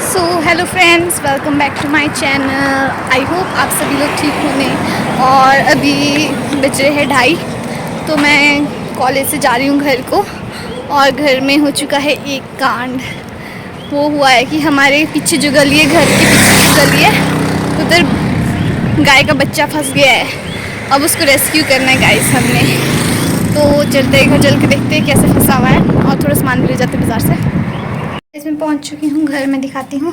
So hello friends, welcome back to my channel. I hope आप सभी लोग ठीक होंगे। और अभी बज रहे हैं 2:30, तो मैं कॉलेज से जा रही हूँ घर को। और घर में हो चुका है एक कांड। वो हुआ है कि हमारे पीछे जो गली है, घर के पीछे जो गली है, उधर गाय का बच्चा फंस गया है। अब उसको रेस्क्यू करना है गाइस हमने। तो चलते हैं घर, चल के देखते हैं कैसे फंसा हुआ है, और थोड़ा सामान भी ले जाते हैं बाज़ार से। इसमें पहुंच चुकी हूँ, घर में दिखाती हूँ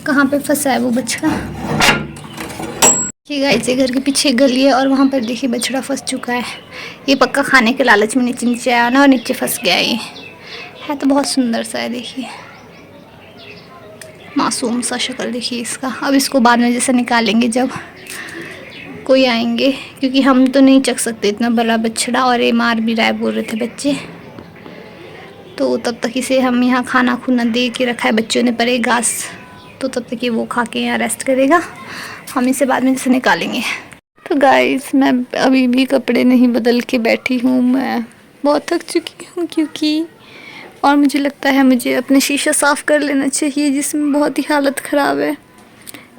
कहाँ पे फंसा है वो बछड़ा। ये गाइस, ये घर के पीछे गली है और वहाँ पर देखिए बछड़ा फंस चुका है। ये पक्का खाने के लालच में नीचे नीचे आया ना, और नीचे फंस गया। ये है तो बहुत सुंदर सा है, देखिए मासूम सा शक्ल देखिए इसका। अब इसको बाद में जैसे निकालेंगे जब कोई आएंगे, क्योंकि हम तो नहीं चख सकते इतना बड़ा बछड़ा, और ये मार भी रहा है बोल रहे थे बच्चे। तो तब तक इसे हम यहाँ खाना खुना दे के रखा है बच्चों ने, परे घास, तो तब तक ये वो खा के यहाँ रेस्ट करेगा। हम इसे बाद में जैसे निकालेंगे। तो गाइस, मैं अभी भी कपड़े नहीं बदल के बैठी हूँ। मैं बहुत थक चुकी हूँ क्योंकि, और मुझे लगता है मुझे अपने शीशा साफ़ कर लेना चाहिए, जिसमें बहुत ही हालत ख़राब है।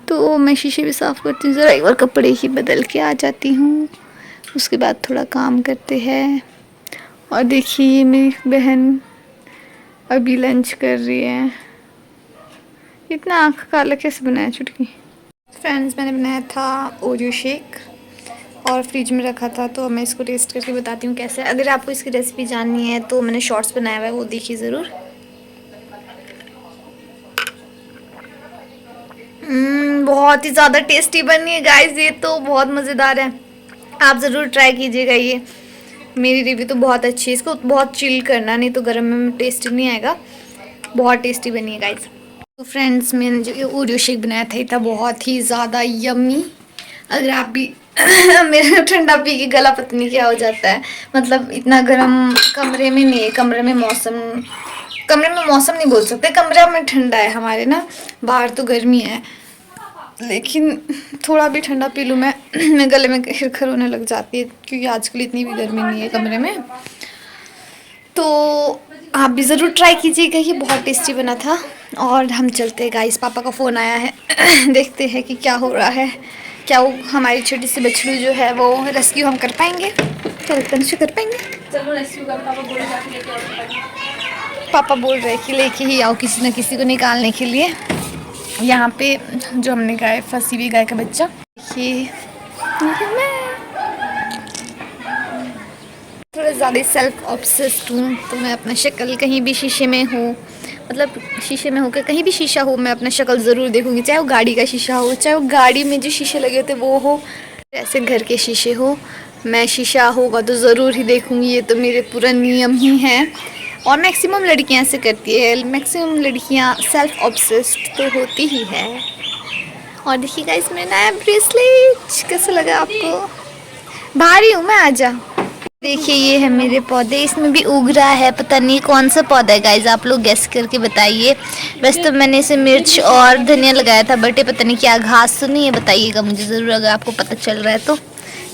तो मैं शीशे भी साफ़ करती हूँ, ज़रा एक बार कपड़े ही बदल के आ जाती हूँ, उसके बाद थोड़ा काम करते हैं। और देखिए ये मेरी बहन अभी लंच कर रही है। इतना आँख काला कैसे बनाया चुटकी। फ्रेंड्स, मैंने बनाया था ओरियो शेक और फ्रिज में रखा था, तो मैं इसको टेस्ट करके बताती हूँ कैसे। अगर आपको इसकी रेसिपी जाननी है तो मैंने शॉर्ट्स बनाया हुआ है, वो देखिए ज़रूर। बहुत ही ज़्यादा टेस्टी बनी है गाइस, ये तो बहुत मज़ेदार है। आप ज़रूर ट्राई कीजिएगा। ये मेरी रिव्यू तो बहुत अच्छी है। इसको बहुत चिल करना, नहीं तो गर्म में टेस्ट नहीं आएगा। बहुत टेस्टी बनी है गाइस। तो फ्रेंड्स, मैंने जो ये ओरियो शेक बनाया था, ये था बहुत ही ज़्यादा यम्मी। अगर आप भी मेरा ठंडा पी के गला पता नहीं क्या हो जाता है। मतलब इतना गर्म कमरे में नहीं है, कमरे में मौसम नहीं बोल सकते, कमरा में ठंडा है हमारे ना, बाहर तो गर्मी है। लेकिन थोड़ा भी ठंडा पी लूँ मैं गले में खिरखर होने लग जाती है, क्योंकि आजकल इतनी भी गर्मी नहीं है कमरे में। तो आप भी ज़रूर ट्राई कीजिएगा, ये बहुत टेस्टी बना था। और हम चलते हैं गाइस, पापा का फ़ोन आया है देखते हैं कि क्या हो रहा है। क्या वो हमारी छोटी सी बछड़ू जो है वो रेस्क्यू हम कर पाएंगे, कर पाएंगे। चलो रेस्क्यू कर, पापा बोल रहे हैं कि लेके ही आओ किसी न किसी को निकालने के लिए। यहाँ पे जो हमने गाय, फंसी हुई गाय का बच्चा, ये थोड़ा ज़्यादा सेल्फ ऑब्सेस्ड हूँ। तो मैं अपना शक्ल कहीं भी शीशे में हो, मतलब शीशे में होकर कहीं भी शीशा हो, मैं अपना शक्ल ज़रूर देखूँगी। चाहे वो गाड़ी का शीशा हो, चाहे वो गाड़ी में जो शीशे लगे होते वो हो, ऐसे घर के शीशे हो, मैं शीशा होगा तो ज़रूर ही देखूँगी। ये तो मेरे पूरा नियम ही है, और मैक्सिमम लड़कियाँ ऐसे करती है। मैक्सिमम लड़कियाँ सेल्फ ऑब्सेस्ड तो होती ही है। और देखिए गाइस, मेरा नया ब्रेसलेट कैसा लगा आपको? भारी हूँ मैं, आजा। देखिए ये है मेरे पौधे, इसमें भी उग रहा है, पता नहीं कौन सा पौधा है गाइज, आप लोग गेस करके बताइए। वैसे तो मैंने इसे मिर्च और धनिया लगाया था, बट पता नहीं क्या घास तो नहीं है, बताइएगा मुझे ज़रूर अगर आपको पता चल रहा है तो।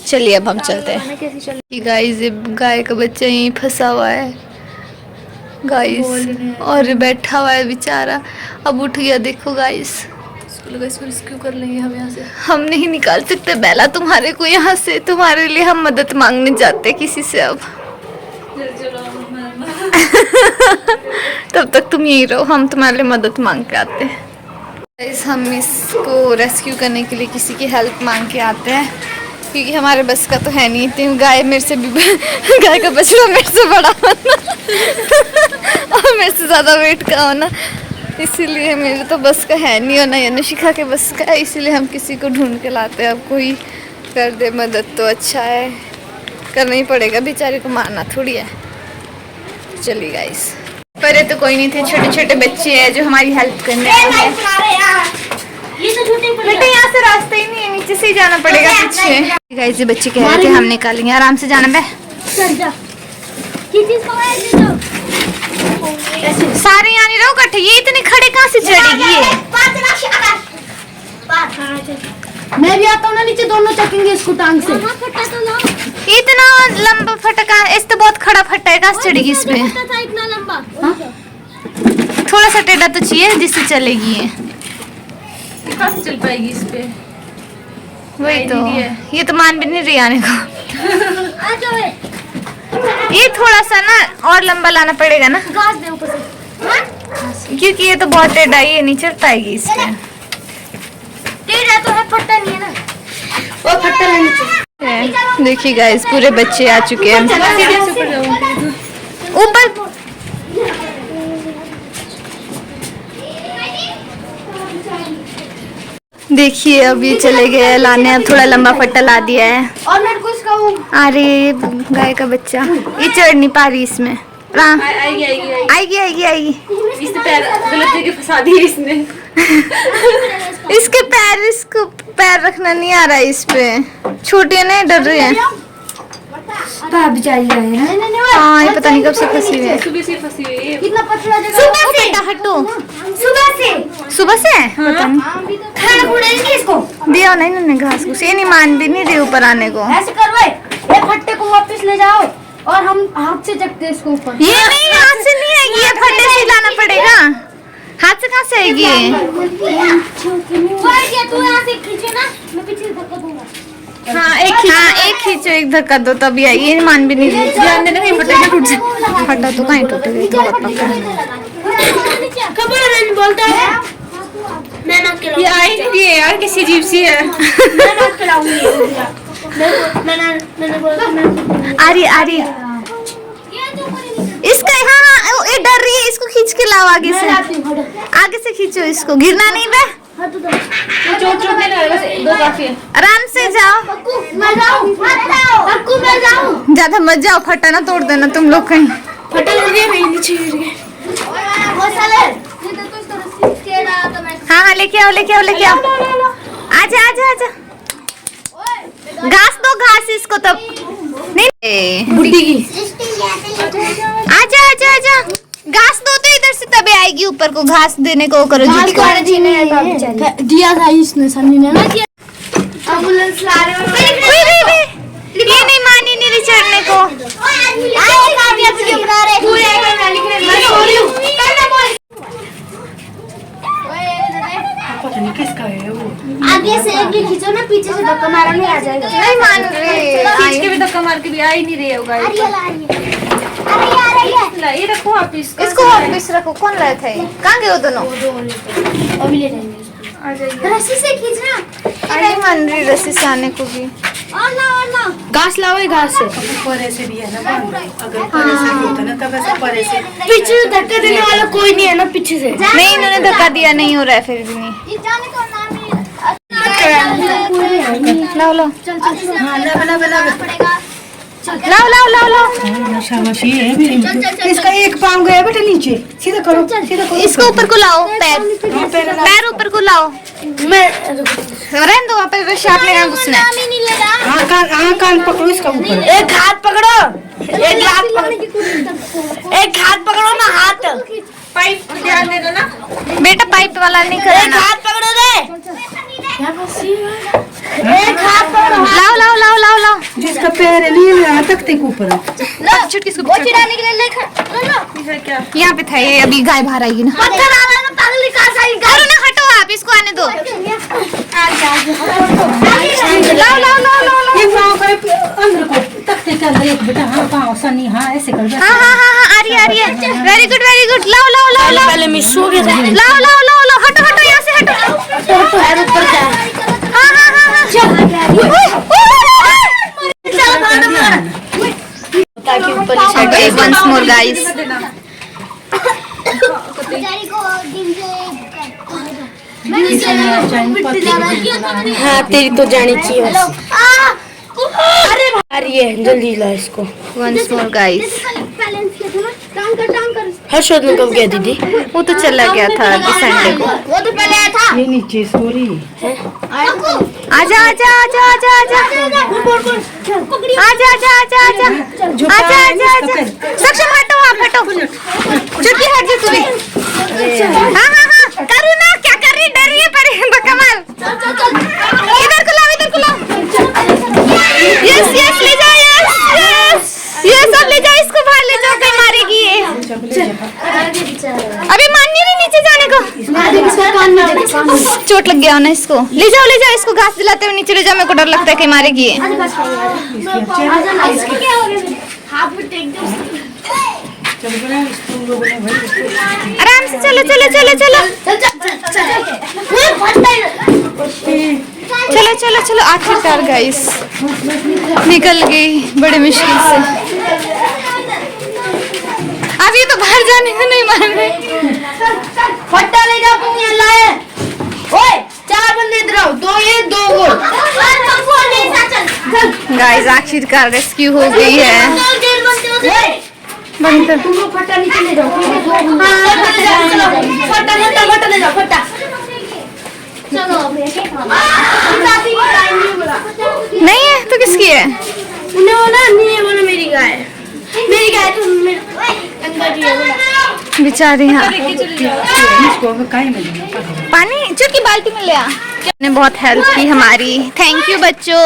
चलिए अब हम चलते हैं। गाइज, ये गाय का बच्चा यहीं फंसा हुआ है गाइज, और बैठा हुआ है बेचारा। अब उठ गया, देखो गाइज। इसको रेस्क्यू कर लेंगे हम यहाँ से। हम नहीं निकाल सकते बेला तुम्हारे को यहाँ से, तुम्हारे लिए हम मदद मांगने जाते किसी से अब। तब तक तुम यहीं रहो, हम तुम्हारे लिए मदद मांग के आते हैं। हम इसको रेस्क्यू करने के लिए किसी की हेल्प मांग के आते हैं, क्योंकि हमारे बस का तो है नहीं। इतनी गाय मेरे से भी गाय का बछड़ा मेरे से बड़ा होना और मेरे से ज़्यादा वेट का होना, इसीलिए मेरे तो बस का है नहीं होना, या निशिका के बस का है। इसीलिए हम किसी को ढूंढ के लाते हैं। अब कोई कर दे मदद तो अच्छा है, करना ही पड़ेगा, बेचारे को मारना थोड़ी है। चलिए गाइस, पहले तो कोई नहीं थे, छोटे छोटे बच्चे हैं जो हमारी हेल्प करने आए हैं। बेटा यहाँ से रास्ता ही नहीं है, नीचे से ही जाना पड़ेगा पीछे। गाइस, ये बच्चे कह रहे थे हम निकालेंगे, आराम से जाना। सारे यहाँ नहीं रहो इकट्ठे, ये इतने खड़े कहाँ से चढ़ेगी ये? मैं भी आता हूँ ना, नीचे दोनों चकेंगे इसको टांग से। इतना लंबा फटका, इस तो बहुत खड़ा फटा है, कहाँ से चढ़ेगी इसमें? इतना लंबा। थोड़ा सा टेढ़ा तो चाहिए जिससे चलेगी ये। कहाँ से चल पाएगी इस पे? वही तो, नहीं है। ये तो मान भी नहीं रही आने को। ये थोड़ा सा ना और लंबा लाना पड़ेगा ना, घास दे ऊपर से। क्योंकि ये तो बहुत टेढ़ा है, ये नहीं चढ़ पाएगी इस पे। टेढ़ा तो है, फट्टा नहीं है ना। वो फट्टा लेने चाहिए। देखिए गाइस, पूरे बच्चे आ चुके हैं ऊपर। देखिए अब ये चले गए लाने, अब थोड़ा लंबा फट्टा ला दिया है। और मैं कुछ कहूँ, अरे गाय का बच्चा ये चढ़ नहीं पा रही इसमें। राम आएगी आएगी आएगी। आएगी आएगी आएगी। इसने पैर गलत जगह फंसा दिए इसने। इसके पैर, इसको पैर रखना नहीं आ रहा है इस पे। छोटी है ना, डर रही है। बेचारी है। नहीं हाँ, ये पता नहीं कब से फंसी हुई है। सुबह से फंसी हुई है। कितना पतला जगह। सुबह से हटो, सुबह से पता नहीं खाना उड़ेंगे इसको। दिया नहीं इन्होंने घास घूस, ये नहीं मान भी नहीं रही ऊपर आने को। ऐसे करवाए, ये फट्टे को वापस ले जाओ और हम हाथ से चकते हैं इसको ऊपर। ये नहीं, हाथ से नहीं आएगी, ये फटे से लाना पड़ेगा। हाथ से कहाँ से आएगी ये? तू यहाँ से खींचे ना, मैं पीछे धक्का दूंगा। हाँ एक खींचो, एक धक्का दो तभी आएगी। ये मान भी नहीं रही। ध्यान देना कहीं फटे ना टूट जाए। फटा तो कहीं टूटेगा, तो बहुत पक्का है। कब बोलता है मैं ना ये आई नहीं रही है यार, किसी अजीब सी है। मैंने बोला आ रही इसका। हाँ हाँ, ये डर रही है, इसको खींच के लाओ आगे से। आगे से खींचो इसको, गिरना नहीं बे। चोट नहीं लगा, बस दो काफी है। आराम से जाओ, मैं जाऊँ, मैं जाऊँ। ज्यादा मत जाओ, फटा ना तोड़ देना तुम लोग कहीं। फटा लग गया, मेरे नीचे गिर गया। हाँ हाँ, लेके आओ लेके आओ लेके आओ। आजा आजा आजा, घास दो, घास इसको तब नहीं। बुढ़ी की आजा आजा आजा, घास दो तो इधर से तभी आएगी ऊपर को। घास देने को करो जी। दिया था इसने, सन्नी ने ना दिया। एम्बुलेंस ला रहे हो। ये नहीं मानी नहीं रही चढ़ने को। पता नहीं किसका है वो। आगे से एक भी खींचो ना, पीछे से धक्का मारा नहीं आ जाएगा। नहीं मान रही। खींच के भी धक्का मार के भी आ ही नहीं रही है वो गाड़ी। ये रखो आप इसको वापस रखो। कौन लाया था ये? कहाँ गए वो दोनों? अभी ले जाएंगे। आ जाइए। रस्सी से खींचना। नहीं मान रही रस्सी से आने को भी। और ना घास लाओ, घास से। परे से भी है ना बांध। अगर परे से नहीं होता ना तब ऐसा परे से। पीछे धक्का देने वाला कोई नहीं है ना पीछे से। नहीं, इन्होंने धक्का दिया, नहीं हो रहा है फिर भी नहीं। लाओ लाओ हाँ ला लाओ लाओ लाओ लाओ। शाबाशी है मेरी। इसका एक पाँव गया बेटा नीचे। सीधा करो, सीधा करो। इसको ऊपर को लाओ, पैर ऊपर को लाओ। मैं रहने दो, वहाँ पे शार्प लेना घुसना है। हाँ कान पकड़ो इसका ऊपर। एक हाथ पकड़ो, एक हाथ पकड़ो ना, हाथ पाइप ध्यान दे दो ना। बेटा पाइप वाला नहीं एक करना। हाथ पकड़ो रे, एक हाथ पकड़ो। लाओ लाओ लाओ लाओ लाओ। जिसका पैर है नहीं यहाँ तख्ते के ऊपर। छुटकी इसको वो चिढ़ाने के लिए लेकर क्या? यहाँ पे था ये, अभी गाय बाहर आएगी ना। पत्थर आ रहा है ना, पागल कहाँ से आई करो ना, हटो आप, इसको आने दो। लाओ लाओ लाओ लाओ लाओ। एक पाँव करे अंदर को, तख्ते के अंदर एक बेटा। हाँ पाँव सनी, हाँ ऐसे कर। हाँ हाँ हाँ हाँ, आ रही है वेरी गुड वेरी गुड। लाओ लाओ लाओ लाओ। पहले मिस हो गया था। लाओ लाओ लाओ लाओ, हटो हटो यहाँ से हटो। पैर ऊपर क्या है? हाँ हाँ हाँ हाँ, चल ताकि ऊपर once more guys। हाँ तेरी तो जानी चाहिए। अरे ये जल्दी ला इसको। once more guys। हर्षद ने कब गया दीदी? वो तो चला गया था अभी संडे को। वो तो पहले आया था। ये नीचे सॉरी। आजा आजा आजा आजा आजा आजा आजा आजा आजा आजा आजा आजा। सक्षम हटो, आप हटो। चुटकी हट जा तू भी। हाँ हाँ हाँ, करो ना, क्या कर रही, डर रही है पर बकमाल। इधर को लाओ, इधर को लाओ। यस यस ले जाओ, यस यस यस, अब ले जाओ इसको बाहर ले जाओ, कहीं मारेगी ये। अभी मान नहीं चोट लग गया ना इसको। ले जाओ इसको घास दिलाते हुए नीचे ले जाओ, मेरे को डर लगता है कि मारेगी ये। आराम से चलो चलो चलो चलो चलो चलो चलो। आखिरकार गाइस निकल गई बड़े मुश्किल से। अब ये तो बाहर जाने को नहीं मान रहे। फट्टा ले जाओ तुम ये लाए। ओए 4 बंदे इधर आओ, 2 ये 2 वो। गाइस आखिरकार रेस्क्यू हो गई है। बंद कर। तुम लोग फट्टा नीचे ले जाओ। फट्टा ले जाओ फट्टा। चलो नहीं है तो किसकी है? उन्हें बोला नहीं है, बोला मेरी गाय है। मेरी गाय तो अंदर ही है। बेचारी हाँ। इसको काहे में देना? पानी चुटकी बाल्टी में ले आ। ने बहुत हेल्प की हमारी। थैंक यू बच्चों।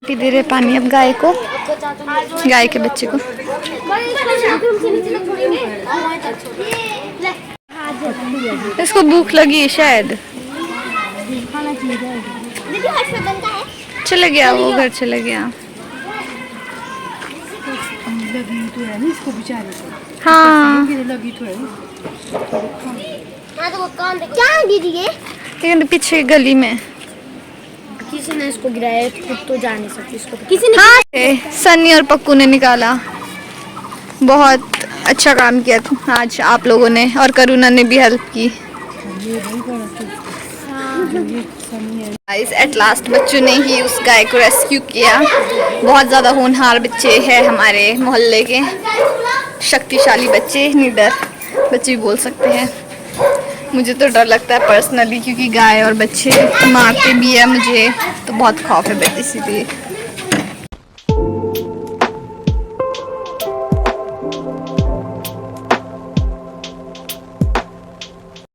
दे रहे पानी अब गाय को, गाय के बच्चे को। इसको भूख लगी है शायद, चले गया वो घर, चले गया। लगी तो है ना इसको बेचारे को। हाँ लगी तो है क्या है दीदी ये? लेकिन पीछे गली में किसी ने इसको गिराया, खुद तो जा नहीं सकती इसको। किसी ने हाँ सन्नी और पक्कू ने निकाला। बहुत अच्छा काम किया आज आप लोगों ने, और करुणा ने भी हेल्प की। गाइस एट लास्ट बच्चों ने ही उस गाय को रेस्क्यू किया। बहुत ज़्यादा होनहार बच्चे हैं हमारे मोहल्ले के, शक्तिशाली बच्चे, निडर बच्चे भी बोल सकते हैं। मुझे तो डर लगता है पर्सनली, क्योंकि गाय और बच्चे मारते भी है मुझे, तो बहुत खौफ है इसीलिए।